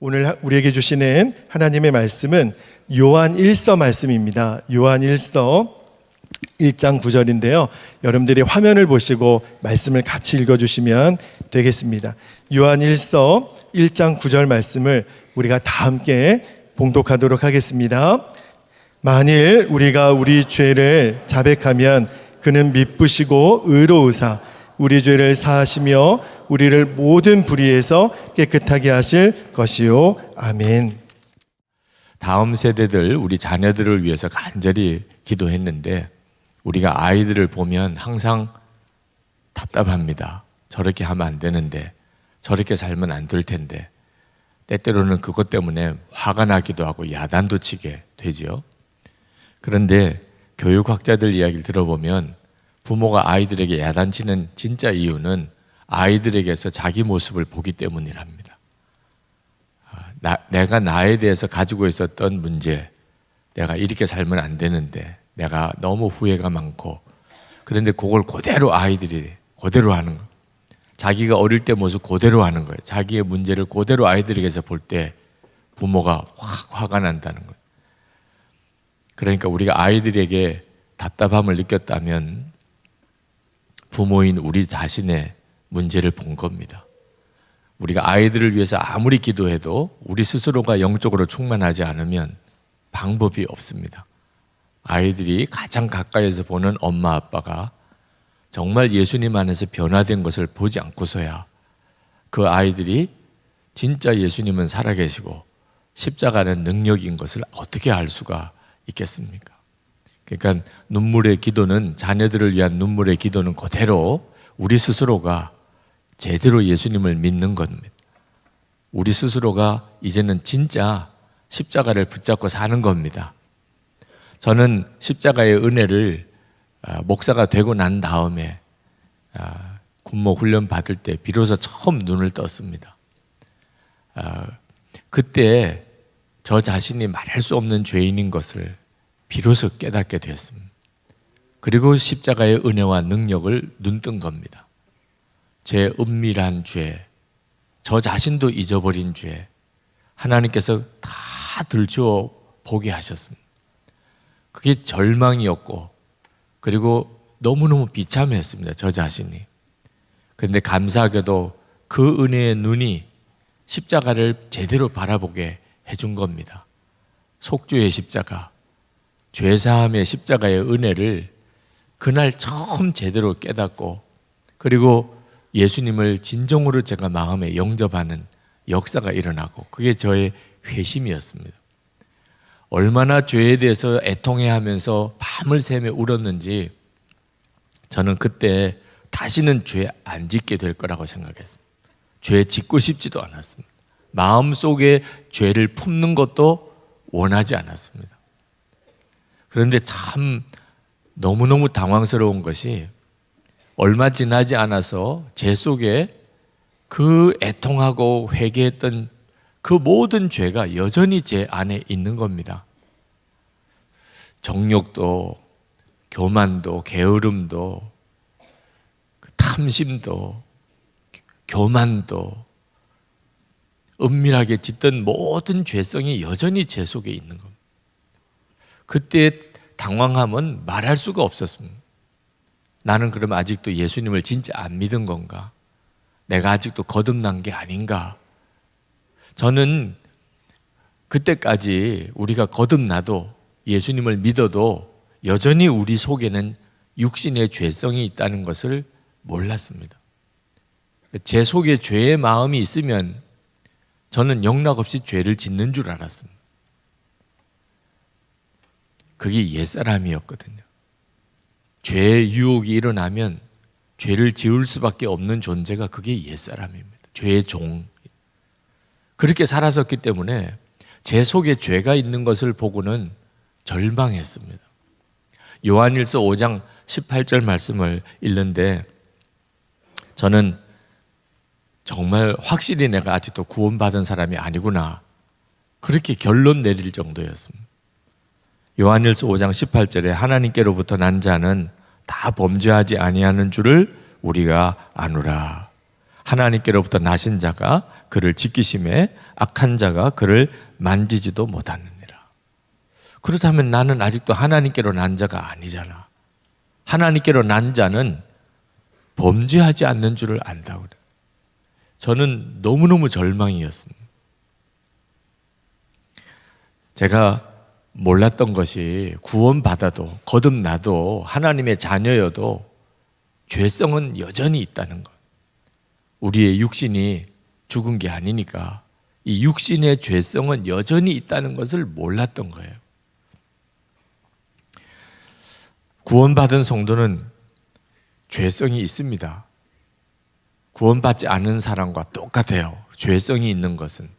오늘 우리에게 주시는 하나님의 말씀은 요한 1서 말씀입니다. 요한 1서 1장 9절인데요. 여러분들이 화면을 보시고 말씀을 같이 읽어주시면 되겠습니다. 요한 1서 1장 9절 말씀을 우리가 다 함께 봉독하도록 하겠습니다. 만일 우리가 우리 죄를 자백하면 그는 미쁘시고 의로우사 우리 죄를 사하시며 우리를 모든 불의에서 깨끗하게 하실 것이요. 아멘. 다음 세대들, 우리 자녀들을 위해서 간절히 기도했는데 우리가 아이들을 보면 항상 답답합니다. 저렇게 하면 안 되는데, 저렇게 살면 안 될 텐데, 때때로는 그것 때문에 화가 나기도 하고 야단도 치게 되지요. 그런데 교육학자들 이야기를 들어보면 부모가 아이들에게 야단치는 진짜 이유는 아이들에게서 자기 모습을 보기 때문이랍니다. 내가 나에 대해서 가지고 있었던 문제, 내가 이렇게 살면 안 되는데, 내가 너무 후회가 많고, 그런데 그걸 그대로 아이들이 그대로 하는 거예요. 자기가 어릴 때 모습 그대로 하는 거예요. 자기의 문제를 그대로 아이들에게서 볼 때 부모가 확 화가 난다는 거예요. 그러니까 우리가 아이들에게 답답함을 느꼈다면 부모인 우리 자신의 문제를 본 겁니다. 우리가 아이들을 위해서 아무리 기도해도 우리 스스로가 영적으로 충만하지 않으면 방법이 없습니다. 아이들이 가장 가까이에서 보는 엄마 아빠가 정말 예수님 안에서 변화된 것을 보지 않고서야 그 아이들이 진짜 예수님은 살아계시고 십자가는 능력인 것을 어떻게 알 수가 있겠습니까? 그러니까 눈물의 기도는, 자녀들을 위한 눈물의 기도는 그대로 우리 스스로가 제대로 예수님을 믿는 겁니다. 우리 스스로가 이제는 진짜 십자가를 붙잡고 사는 겁니다. 저는 십자가의 은혜를 목사가 되고 난 다음에 군모 훈련 받을 때 비로소 처음 눈을 떴습니다. 그때 저 자신이 말할 수 없는 죄인인 것을 비로소 깨닫게 되었습니다. 그리고 십자가의 은혜와 능력을 눈뜬 겁니다. 제 은밀한 죄, 저 자신도 잊어버린 죄, 하나님께서 다 들추어 보게 하셨습니다. 그게 절망이었고, 그리고 너무너무 비참했습니다. 저 자신이. 그런데 감사하게도 그 은혜의 눈이 십자가를 제대로 바라보게 해준 겁니다. 속죄의 십자가, 죄사함의 십자가의 은혜를 그날 처음 제대로 깨닫고, 그리고 예수님을 진정으로 제가 마음에 영접하는 역사가 일어나고, 그게 저의 회심이었습니다. 얼마나 죄에 대해서 애통해하면서 밤을 새며 울었는지 저는 그때 다시는 죄 안 짓게 될 거라고 생각했습니다. 죄 짓고 싶지도 않았습니다. 마음속에 죄를 품는 것도 원하지 않았습니다. 그런데 참 너무너무 당황스러운 것이 얼마 지나지 않아서 제 속에 그 애통하고 회개했던 그 모든 죄가 여전히 제 안에 있는 겁니다. 정욕도, 교만도, 게으름도, 탐심도, 교만도, 은밀하게 짓던 모든 죄성이 여전히 제 속에 있는 겁니다. 그때 당황함은 말할 수가 없었습니다. 나는 그럼 아직도 예수님을 진짜 안 믿은 건가? 내가 아직도 거듭난 게 아닌가? 저는 그때까지 우리가 거듭나도 예수님을 믿어도 여전히 우리 속에는 육신의 죄성이 있다는 것을 몰랐습니다. 제 속에 죄의 마음이 있으면 저는 영락없이 죄를 짓는 줄 알았습니다. 그게 옛사람이었거든요. 죄의 유혹이 일어나면 죄를 지을 수밖에 없는 존재가 그게 옛사람입니다. 죄의 종. 그렇게 살았었기 때문에 제 속에 죄가 있는 것을 보고는 절망했습니다. 요한일서 5장 18절 말씀을 읽는데 저는 정말 확실히 내가 아직도 구원받은 사람이 아니구나, 그렇게 결론 내릴 정도였습니다. 요한일서 5장 18절에 하나님께로부터 난 자는 다 범죄하지 아니하는 줄을 우리가 아노라. 하나님께로부터 나신 자가 그를 지키심에 악한 자가 그를 만지지도 못하느니라. 그렇다면 나는 아직도 하나님께로 난 자가 아니잖아. 하나님께로 난 자는 범죄하지 않는 줄을 안다고 그래. 저는 너무너무 절망이었습니다. 제가 몰랐던 것이 구원받아도 거듭나도 하나님의 자녀여도 죄성은 여전히 있다는 것. 우리의 육신이 죽은 게 아니니까 이 육신의 죄성은 여전히 있다는 것을 몰랐던 거예요. 구원받은 성도는 죄성이 있습니다. 구원받지 않은 사람과 똑같아요. 죄성이 있는 것은.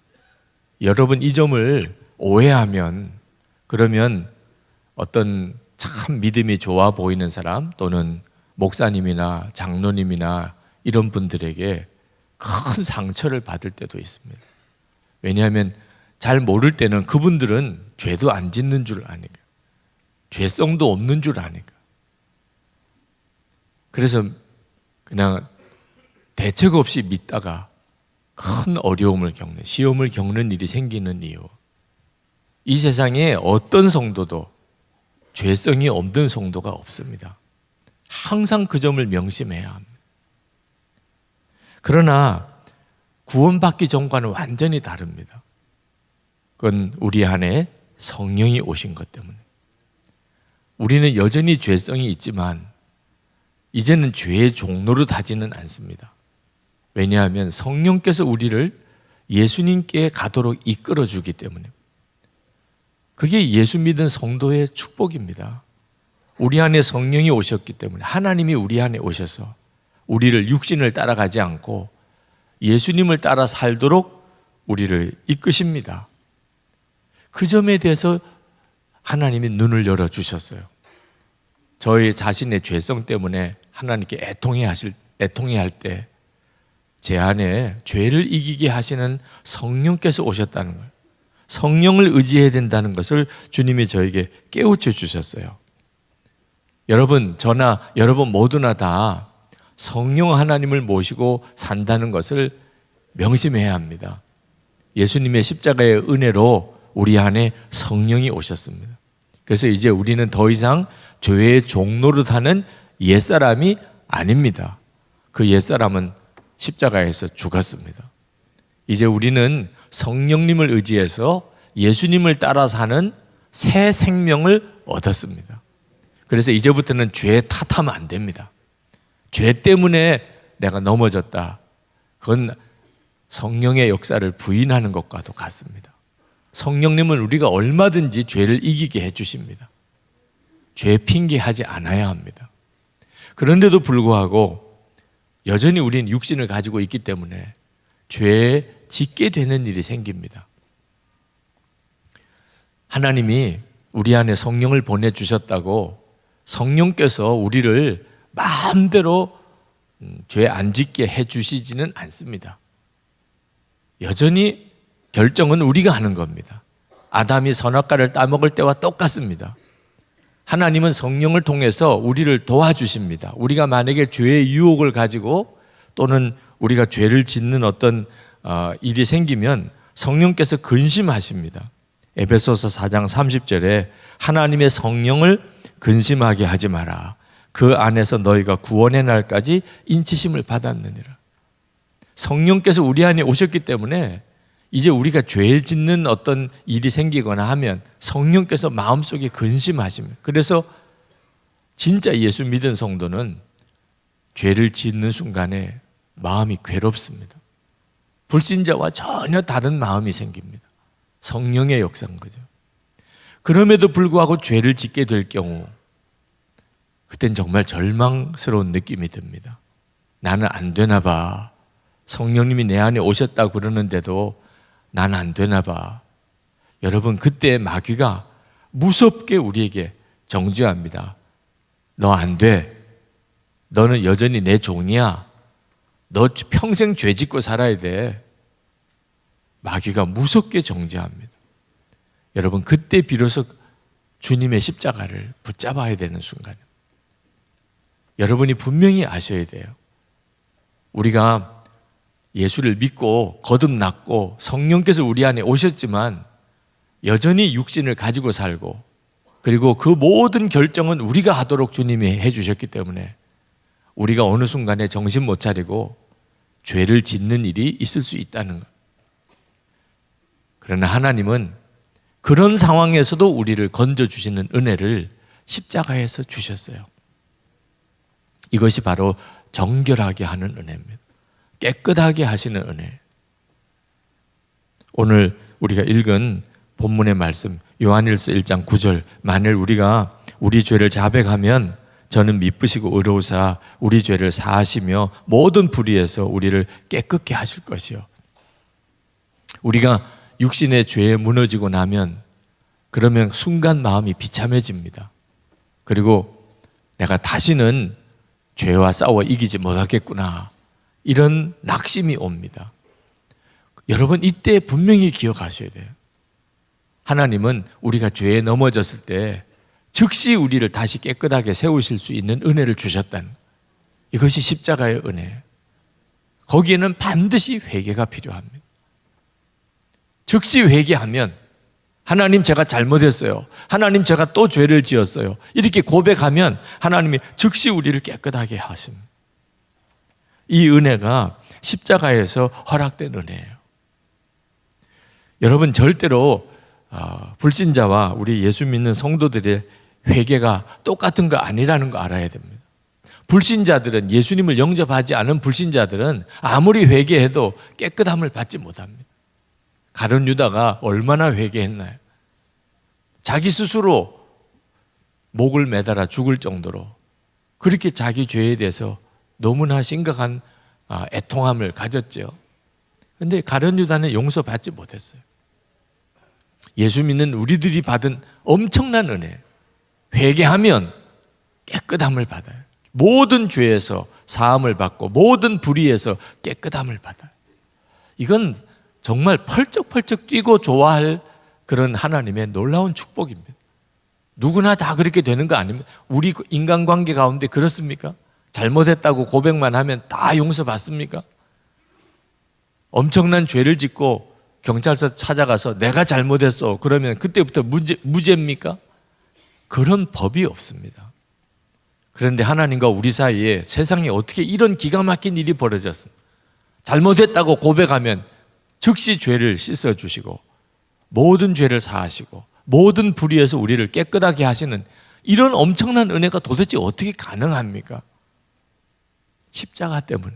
여러분 이 점을 오해하면 그러면 어떤 참 믿음이 좋아 보이는 사람 또는 목사님이나 장로님이나 이런 분들에게 큰 상처를 받을 때도 있습니다. 왜냐하면 잘 모를 때는 그분들은 죄도 안 짓는 줄 아니까, 죄성도 없는 줄 아니까. 그래서 그냥 대책 없이 믿다가 큰 어려움을 겪는, 시험을 겪는 일이 생기는 이유. 이 세상에 어떤 성도도 죄성이 없는 성도가 없습니다. 항상 그 점을 명심해야 합니다. 그러나 구원받기 전과는 완전히 다릅니다. 그건 우리 안에 성령이 오신 것 때문에. 우리는 여전히 죄성이 있지만 이제는 죄의 종로로 다지는 않습니다. 왜냐하면 성령께서 우리를 예수님께 가도록 이끌어주기 때문에. 그게 예수 믿은 성도의 축복입니다. 우리 안에 성령이 오셨기 때문에, 하나님이 우리 안에 오셔서 우리를 육신을 따라가지 않고 예수님을 따라 살도록 우리를 이끄십니다. 그 점에 대해서 하나님이 눈을 열어주셨어요. 저희 자신의 죄성 때문에 하나님께 애통해 할 때 제 안에 죄를 이기게 하시는 성령께서 오셨다는 걸, 성령을 의지해야 된다는 것을 주님이 저에게 깨우쳐 주셨어요. 여러분, 저나 여러분 모두나 다 성령 하나님을 모시고 산다는 것을 명심해야 합니다. 예수님의 십자가의 은혜로 우리 안에 성령이 오셨습니다. 그래서 이제 우리는 더 이상 죄의 종로로 타는 옛사람이 아닙니다. 그 옛사람은 십자가에서 죽었습니다. 이제 우리는 성령님을 의지해서 예수님을 따라 사는 새 생명을 얻었습니다. 그래서 이제부터는 죄 탓하면 안 됩니다. 죄 때문에 내가 넘어졌다. 그건 성령의 역사를 부인하는 것과도 같습니다. 성령님은 우리가 얼마든지 죄를 이기게 해주십니다. 죄 핑계하지 않아야 합니다. 그런데도 불구하고 여전히 우리는 육신을 가지고 있기 때문에 죄에 짓게 되는 일이 생깁니다. 하나님이 우리 안에 성령을 보내주셨다고 성령께서 우리를 마음대로 죄 안 짓게 해주시지는 않습니다. 여전히 결정은 우리가 하는 겁니다. 아담이 선악과를 따먹을 때와 똑같습니다. 하나님은 성령을 통해서 우리를 도와주십니다. 우리가 만약에 죄의 유혹을 가지고 또는 우리가 죄를 짓는 어떤 일이 생기면 성령께서 근심하십니다. 에베소서 4장 30절에 하나님의 성령을 근심하게 하지 마라. 그 안에서 너희가 구원의 날까지 인치심을 받았느니라. 성령께서 우리 안에 오셨기 때문에 이제 우리가 죄를 짓는 어떤 일이 생기거나 하면 성령께서 마음속에 근심하십니다. 그래서 진짜 예수 믿은 성도는 죄를 짓는 순간에 마음이 괴롭습니다. 불신자와 전혀 다른 마음이 생깁니다. 성령의 역사인 거죠. 그럼에도 불구하고 죄를 짓게 될 경우 그땐 정말 절망스러운 느낌이 듭니다. 나는 안 되나 봐. 성령님이 내 안에 오셨다고 그러는데도 나는 안 되나 봐. 여러분, 그때 마귀가 무섭게 우리에게 정죄합니다. 너 안 돼. 너는 여전히 내 종이야. 너 평생 죄 짓고 살아야 돼. 마귀가 무섭게 정죄합니다. 여러분, 그때 비로소 주님의 십자가를 붙잡아야 되는 순간입니다. 여러분이 분명히 아셔야 돼요. 우리가 예수를 믿고 거듭났고 성령께서 우리 안에 오셨지만 여전히 육신을 가지고 살고, 그리고 그 모든 결정은 우리가 하도록 주님이 해주셨기 때문에 우리가 어느 순간에 정신 못 차리고 죄를 짓는 일이 있을 수 있다는 것. 그러나 하나님은 그런 상황에서도 우리를 건져주시는 은혜를 십자가에서 주셨어요. 이것이 바로 정결하게 하는 은혜입니다. 깨끗하게 하시는 은혜. 오늘 우리가 읽은 본문의 말씀 요한일서 1장 9절, 만일 우리가 우리 죄를 자백하면 저는 미쁘시고 의로우사 우리 죄를 사하시며 모든 불의에서 우리를 깨끗게 하실 것이요. 우리가 육신의 죄에 무너지고 나면 그러면 순간 마음이 비참해집니다. 그리고 내가 다시는 죄와 싸워 이기지 못하겠구나, 이런 낙심이 옵니다. 여러분, 이때 분명히 기억하셔야 돼요. 하나님은 우리가 죄에 넘어졌을 때 즉시 우리를 다시 깨끗하게 세우실 수 있는 은혜를 주셨다는, 이것이 십자가의 은혜예요. 거기에는 반드시 회개가 필요합니다. 즉시 회개하면, 하나님 제가 잘못했어요, 하나님 제가 또 죄를 지었어요, 이렇게 고백하면 하나님이 즉시 우리를 깨끗하게 하십니다. 이 은혜가 십자가에서 허락된 은혜예요. 여러분, 절대로 불신자와 우리 예수 믿는 성도들의 회개가 똑같은 거 아니라는 거 알아야 됩니다. 불신자들은, 예수님을 영접하지 않은 불신자들은 아무리 회개해도 깨끗함을 받지 못합니다. 가룟 유다가 얼마나 회개했나요? 자기 스스로 목을 매달아 죽을 정도로 그렇게 자기 죄에 대해서 너무나 심각한 애통함을 가졌죠. 그런데 가룟 유다는 용서받지 못했어요. 예수 믿는 우리들이 받은 엄청난 은혜, 회개하면 깨끗함을 받아요. 모든 죄에서 사함을 받고 모든 불의에서 깨끗함을 받아요. 이건 정말 펄쩍펄쩍 뛰고 좋아할 그런 하나님의 놀라운 축복입니다. 누구나 다 그렇게 되는 거 아닙니까? 우리 인간관계 가운데 그렇습니까? 잘못했다고 고백만 하면 다 용서받습니까? 엄청난 죄를 짓고 경찰서 찾아가서 내가 잘못했어, 그러면 그때부터 무죄입니까? 그런 법이 없습니다. 그런데 하나님과 우리 사이에 세상에 어떻게 이런 기가 막힌 일이 벌어졌습니까? 잘못했다고 고백하면 즉시 죄를 씻어주시고 모든 죄를 사하시고 모든 불의에서 우리를 깨끗하게 하시는 이런 엄청난 은혜가 도대체 어떻게 가능합니까? 십자가 때문에,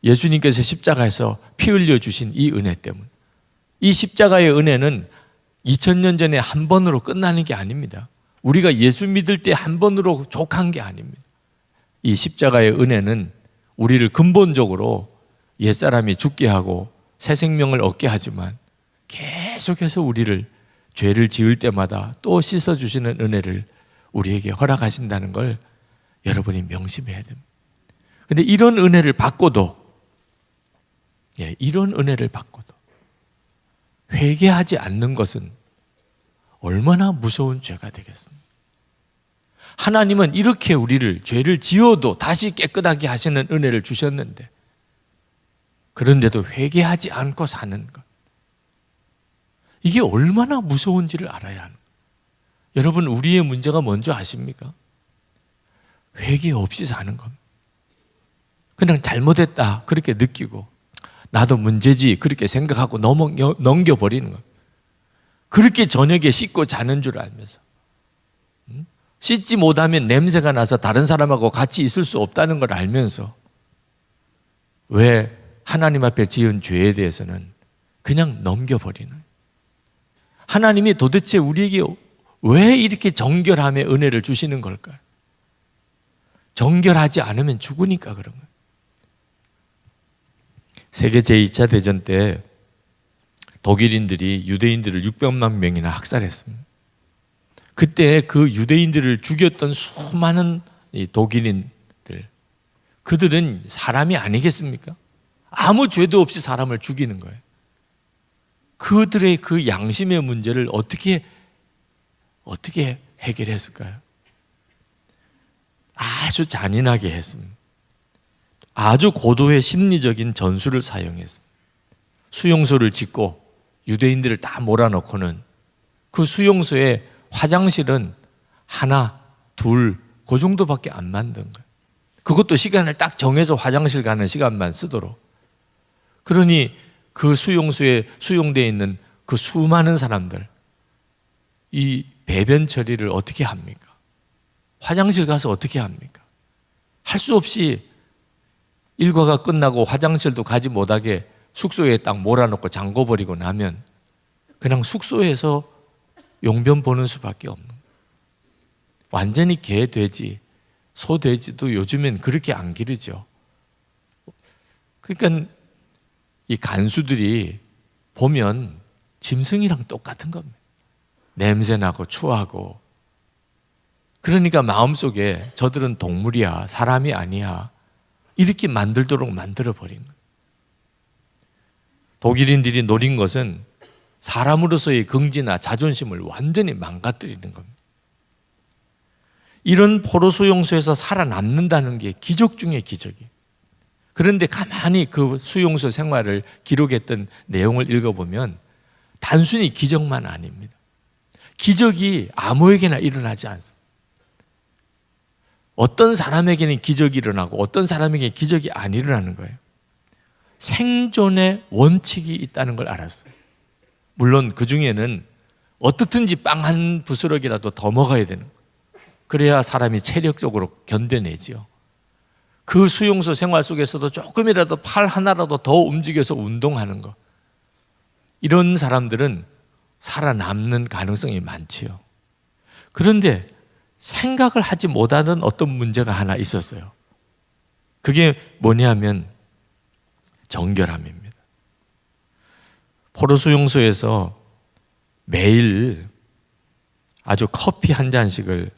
예수님께서 십자가에서 피 흘려주신 이 은혜 때문에. 이 십자가의 은혜는 2000년 전에 한 번으로 끝나는 게 아닙니다. 우리가 예수 믿을 때 한 번으로 족한 게 아닙니다. 이 십자가의 은혜는 우리를 근본적으로 옛사람이 죽게 하고 새 생명을 얻게 하지만 계속해서 우리를 죄를 지을 때마다 또 씻어주시는 은혜를 우리에게 허락하신다는 걸 여러분이 명심해야 됩니다. 그런데 이런 은혜를 받고도, 이런 은혜를 받고도 회개하지 않는 것은 얼마나 무서운 죄가 되겠습니까? 하나님은 이렇게 우리를 죄를 지어도 다시 깨끗하게 하시는 은혜를 주셨는데, 그런데도 회개하지 않고 사는 것, 이게 얼마나 무서운지를 알아야 하는 거예요. 여러분, 우리의 문제가 뭔지 아십니까? 회개 없이 사는 겁니다. 그냥 잘못했다 그렇게 느끼고 나도 문제지 그렇게 생각하고 넘겨버리는 겁니다. 그렇게 저녁에 씻고 자는 줄 알면서, 씻지 못하면 냄새가 나서 다른 사람하고 같이 있을 수 없다는 걸 알면서 왜 하나님 앞에 지은 죄에 대해서는 그냥 넘겨버리는 거예요. 하나님이 도대체 우리에게 왜 이렇게 정결함의 은혜를 주시는 걸까요? 정결하지 않으면 죽으니까 그런 거예요. 세계 제2차 대전 때 독일인들이 유대인들을 600만 명이나 학살했습니다. 그때 그 유대인들을 죽였던 수많은 독일인들, 그들은 사람이 아니겠습니까? 아무 죄도 없이 사람을 죽이는 거예요. 그들의 그 양심의 문제를 어떻게 해결했을까요? 아주 잔인하게 했습니다. 아주 고도의 심리적인 전술을 사용했습니다. 수용소를 짓고 유대인들을 다 몰아넣고는 그 수용소에 화장실은 하나, 둘, 그 정도밖에 안 만든 거예요. 그것도 시간을 딱 정해서 화장실 가는 시간만 쓰도록. 그러니 그 수용소에 수용되어 있는 그 수많은 사람들, 이 배변 처리를 어떻게 합니까? 화장실 가서 어떻게 합니까? 할 수 없이 일과가 끝나고 화장실도 가지 못하게 숙소에 딱 몰아넣고 잠궈버리고 나면 그냥 숙소에서 용변 보는 수밖에 없는 거예요. 완전히 개, 돼지, 소, 돼지도 요즘엔 그렇게 안 기르죠. 그러니까 이 간수들이 보면 짐승이랑 똑같은 겁니다. 냄새나고 추하고. 그러니까 마음속에 저들은 동물이야, 사람이 아니야, 이렇게 만들도록 만들어버린 거예요. 독일인들이 노린 것은 사람으로서의 긍지나 자존심을 완전히 망가뜨리는 겁니다. 이런 포로 수용소에서 살아남는다는 게 기적 중의 기적이에요. 그런데 가만히 그 수용소 생활을 기록했던 내용을 읽어보면 단순히 기적만 아닙니다. 기적이 아무에게나 일어나지 않습니다. 어떤 사람에게는 기적이 일어나고 어떤 사람에게는 기적이 안 일어나는 거예요. 생존의 원칙이 있다는 걸 알았어요. 물론 그 중에는 어떻든지 빵 한 부스럭이라도 더 먹어야 되는 거예요. 그래야 사람이 체력적으로 견뎌내지요. 그 수용소 생활 속에서도 조금이라도 팔 하나라도 더 움직여서 운동하는 거, 이런 사람들은 살아남는 가능성이 많지요. 그런데 생각을 하지 못하는 어떤 문제가 하나 있었어요. 그게 뭐냐면 정결함입니다. 포로 수용소에서 매일 아주 커피 한 잔씩을,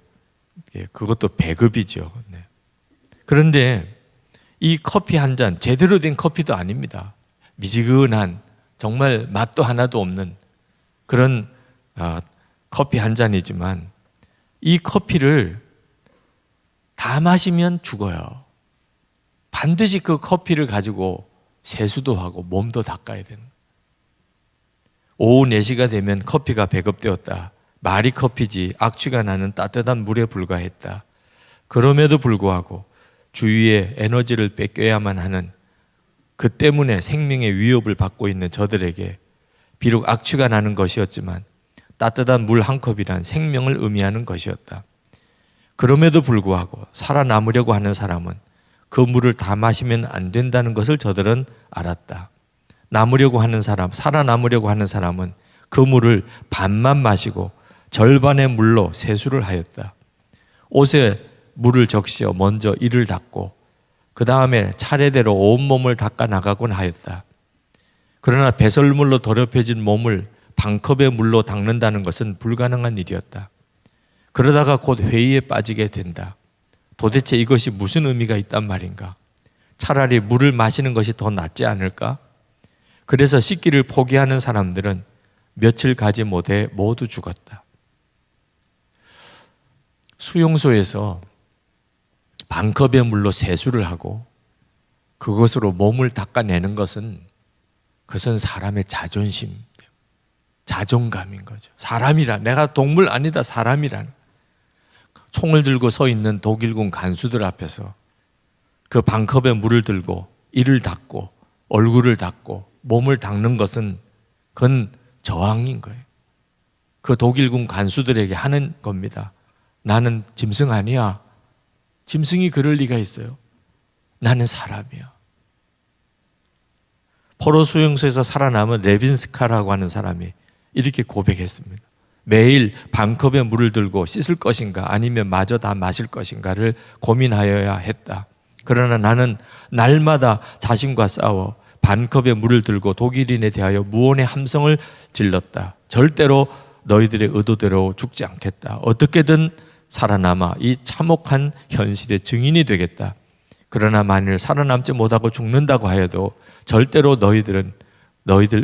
그것도 배급이죠. 네. 그런데 이 커피 한 잔, 제대로 된 커피도 아닙니다. 미지근한, 정말 맛도 하나도 없는 그런 커피 한 잔이지만 이 커피를 다 마시면 죽어요. 반드시 그 커피를 가지고 세수도 하고 몸도 닦아야 되는 거예요. 오후 4시가 되면 커피가 배급되었다. 말이 커피지 악취가 나는 따뜻한 물에 불과했다. 그럼에도 불구하고 주위에 에너지를 뺏겨야만 하는, 그 때문에 생명의 위협을 받고 있는 저들에게 비록 악취가 나는 것이었지만 따뜻한 물 한 컵이란 생명을 의미하는 것이었다. 그럼에도 불구하고 살아남으려고 하는 사람은 그 물을 다 마시면 안 된다는 것을 저들은 알았다. 남으려고 하는 사람, 살아남으려고 하는 사람은 그 물을 반만 마시고 절반의 물로 세수를 하였다. 옷에 물을 적시어 먼저 이를 닦고 그 다음에 차례대로 온몸을 닦아 나가곤 하였다. 그러나 배설물로 더럽혀진 몸을 반컵의 물로 닦는다는 것은 불가능한 일이었다. 그러다가 곧 회의에 빠지게 된다. 도대체 이것이 무슨 의미가 있단 말인가? 차라리 물을 마시는 것이 더 낫지 않을까? 그래서 씻기를 포기하는 사람들은 며칠 가지 못해 모두 죽었다. 수용소에서 반컵의 물로 세수를 하고 그것으로 몸을 닦아내는 것은, 그것은 사람의 자존심, 자존감인 거죠. 사람이라, 내가 동물 아니다, 사람이라는. 총을 들고 서 있는 독일군 간수들 앞에서 그 반컵의 물을 들고 이를 닦고 얼굴을 닦고 몸을 닦는 것은, 그건 저항인 거예요. 그 독일군 간수들에게 하는 겁니다. 나는 짐승 아니야. 짐승이 그럴 리가 있어요. 나는 사람이야. 포로 수용소에서 살아남은 레빈스카라고 하는 사람이 이렇게 고백했습니다. 매일 반컵의 물을 들고 씻을 것인가 아니면 마저 다 마실 것인가를 고민하여야 했다. 그러나 나는 날마다 자신과 싸워 반컵의 물을 들고 독일인에 대하여 무언의 함성을 질렀다. 절대로 너희들의 의도대로 죽지 않겠다. 어떻게든 살아남아 이 참혹한 현실의 증인이 되겠다. 그러나 만일 살아남지 못하고 죽는다고 하여도 절대로 너희들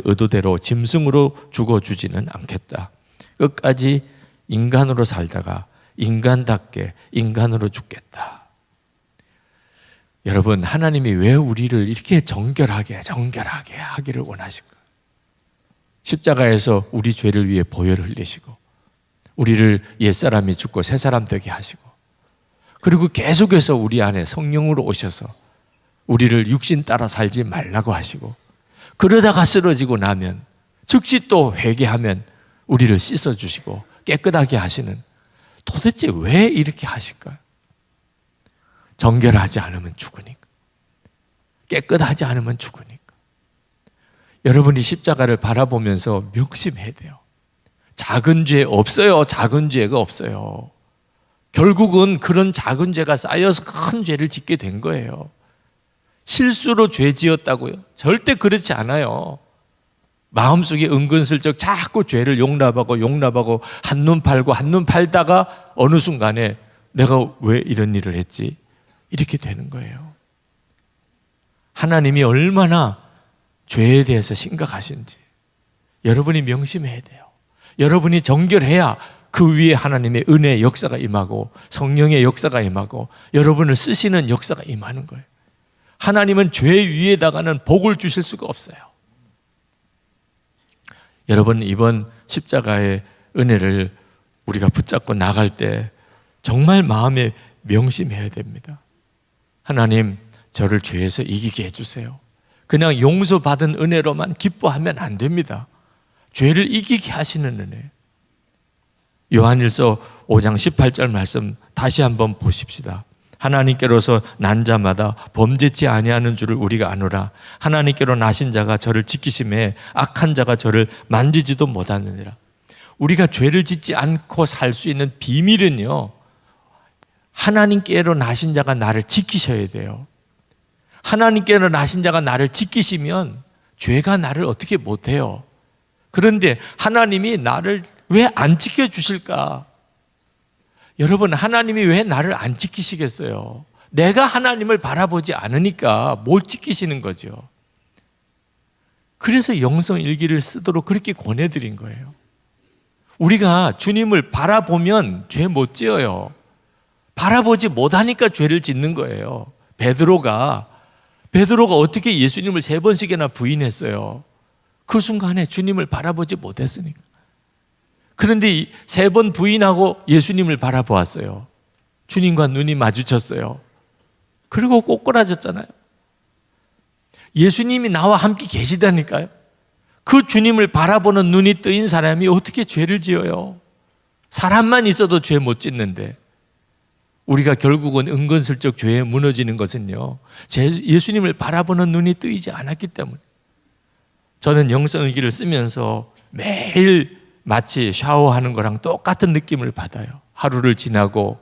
의도대로 짐승으로 죽어주지는 않겠다. 끝까지 인간으로 살다가 인간답게 인간으로 죽겠다. 여러분, 하나님이 왜 우리를 이렇게 정결하게 하기를 원하실까? 십자가에서 우리 죄를 위해 보혈을 흘리시고, 우리를 옛사람이 죽고 새사람 되게 하시고, 그리고 계속해서 우리 안에 성령으로 오셔서 우리를 육신 따라 살지 말라고 하시고, 그러다가 쓰러지고 나면 즉시 또 회개하면 우리를 씻어주시고 깨끗하게 하시는, 도대체 왜 이렇게 하실까요? 정결하지 않으면 죽으니까, 깨끗하지 않으면 죽으니까. 여러분이 십자가를 바라보면서 명심해야 돼요. 작은 죄 없어요. 작은 죄가 없어요. 결국은 그런 작은 죄가 쌓여서 큰 죄를 짓게 된 거예요. 실수로 죄 지었다고요? 절대 그렇지 않아요. 마음속에 은근슬쩍 자꾸 죄를 용납하고 한눈 팔고 한눈 팔다가 어느 순간에 내가 왜 이런 일을 했지? 이렇게 되는 거예요. 하나님이 얼마나 죄에 대해서 심각하신지 여러분이 명심해야 돼요. 여러분이 정결해야 그 위에 하나님의 은혜의 역사가 임하고 성령의 역사가 임하고 여러분을 쓰시는 역사가 임하는 거예요. 하나님은 죄 위에다가는 복을 주실 수가 없어요. 여러분, 이번 십자가의 은혜를 우리가 붙잡고 나갈 때 정말 마음에 명심해야 됩니다. 하나님, 저를 죄에서 이기게 해주세요. 그냥 용서받은 은혜로만 기뻐하면 안 됩니다. 죄를 이기게 하시는 은혜. 요한일서 5장 18절 말씀 다시 한번 보십시다. 하나님께로서 난 자마다 범죄치 아니하는 줄을 우리가 아노라. 하나님께로 나신 자가 저를 지키심에 악한 자가 저를 만지지도 못하느니라. 우리가 죄를 짓지 않고 살 수 있는 비밀은요, 하나님께로 나신 자가 나를 지키셔야 돼요. 하나님께로 나신 자가 나를 지키시면 죄가 나를 어떻게 못해요. 그런데 하나님이 나를 왜 안 지켜주실까? 여러분, 하나님이 왜 나를 안 지키시겠어요? 내가 하나님을 바라보지 않으니까 뭘 지키시는 거죠. 그래서 영성일기를 쓰도록 그렇게 권해드린 거예요. 우리가 주님을 바라보면 죄 못 지어요. 바라보지 못하니까 죄를 짓는 거예요. 베드로가 어떻게 예수님을 3번씩이나 부인했어요? 그 순간에 주님을 바라보지 못했으니까. 그런데 3번 부인하고 예수님을 바라보았어요. 주님과 눈이 마주쳤어요. 그리고 꼬꾸라졌잖아요. 예수님이 나와 함께 계시다니까요. 그 주님을 바라보는 눈이 뜨인 사람이 어떻게 죄를 지어요? 사람만 있어도 죄 못 짓는데, 우리가 결국은 은근슬쩍 죄에 무너지는 것은요, 예수님을 바라보는 눈이 뜨이지 않았기 때문에. 저는 영성일기를 쓰면서 매일 마치 샤워하는 거랑 똑같은 느낌을 받아요. 하루를 지나고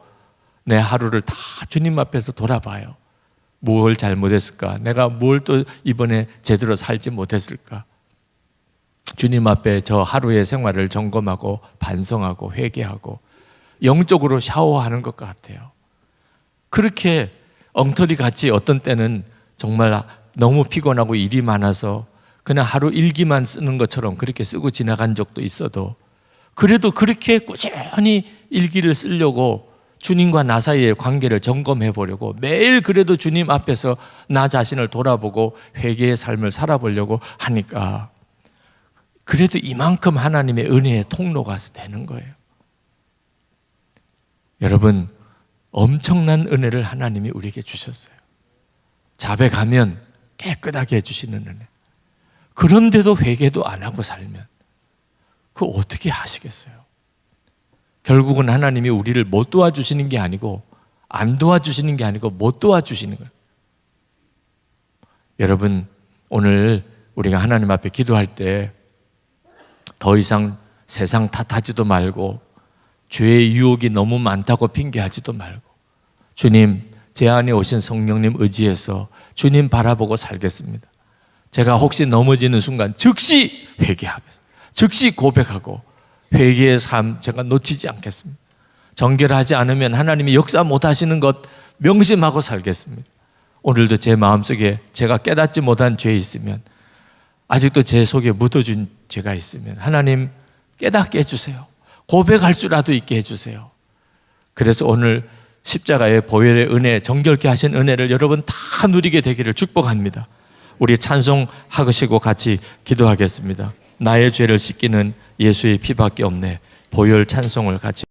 내 하루를 다 주님 앞에서 돌아봐요. 뭘 잘못했을까? 내가 뭘 또 이번에 제대로 살지 못했을까? 주님 앞에 저 하루의 생활을 점검하고 반성하고 회개하고 영적으로 샤워하는 것 같아요. 그렇게 엉터리같이 어떤 때는 정말 너무 피곤하고 일이 많아서 그냥 하루 일기만 쓰는 것처럼 그렇게 쓰고 지나간 적도 있어도, 그래도 그렇게 꾸준히 일기를 쓰려고 주님과 나 사이의 관계를 점검해 보려고 매일 그래도 주님 앞에서 나 자신을 돌아보고 회개의 삶을 살아보려고 하니까 그래도 이만큼 하나님의 은혜의 통로가 되는 거예요. 여러분, 엄청난 은혜를 하나님이 우리에게 주셨어요. 자백하면 깨끗하게 해주시는 은혜. 그런데도 회개도 안 하고 살면 그거 어떻게 하시겠어요? 결국은 하나님이 우리를 못 도와주시는 게 아니고, 안 도와주시는 게 아니고 못 도와주시는 거예요. 여러분, 오늘 우리가 하나님 앞에 기도할 때 더 이상 세상 탓하지도 말고 죄의 유혹이 너무 많다고 핑계하지도 말고, 주님, 제 안에 오신 성령님 의지해서 주님 바라보고 살겠습니다. 제가 혹시 넘어지는 순간 즉시 회개하겠습니다. 즉시 고백하고 회개의 삶 제가 놓치지 않겠습니다. 정결하지 않으면 하나님이 역사 못하시는 것 명심하고 살겠습니다. 오늘도 제 마음속에 제가 깨닫지 못한 죄 있으면, 아직도 제 속에 묻어준 죄가 있으면 하나님 깨닫게 해주세요. 고백할 수라도 있게 해주세요. 그래서 오늘 십자가의 보혈의 은혜, 정결케 하신 은혜를 여러분 다 누리게 되기를 축복합니다. 우리 찬송하시고 같이 기도하겠습니다. 나의 죄를 씻기는 예수의 피밖에 없네. 보혈 찬송을 같이.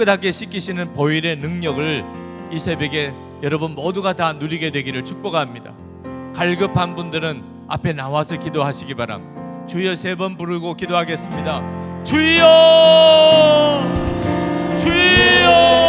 깨끗하게 씻기시는 보혈의 능력을 이 새벽에 여러분 모두가 다 누리게 되기를 축복합니다. 갈급한 분들은 앞에 나와서 기도하시기 바랍니다. 주여 3번 부르고 기도하겠습니다. 주여, 주여.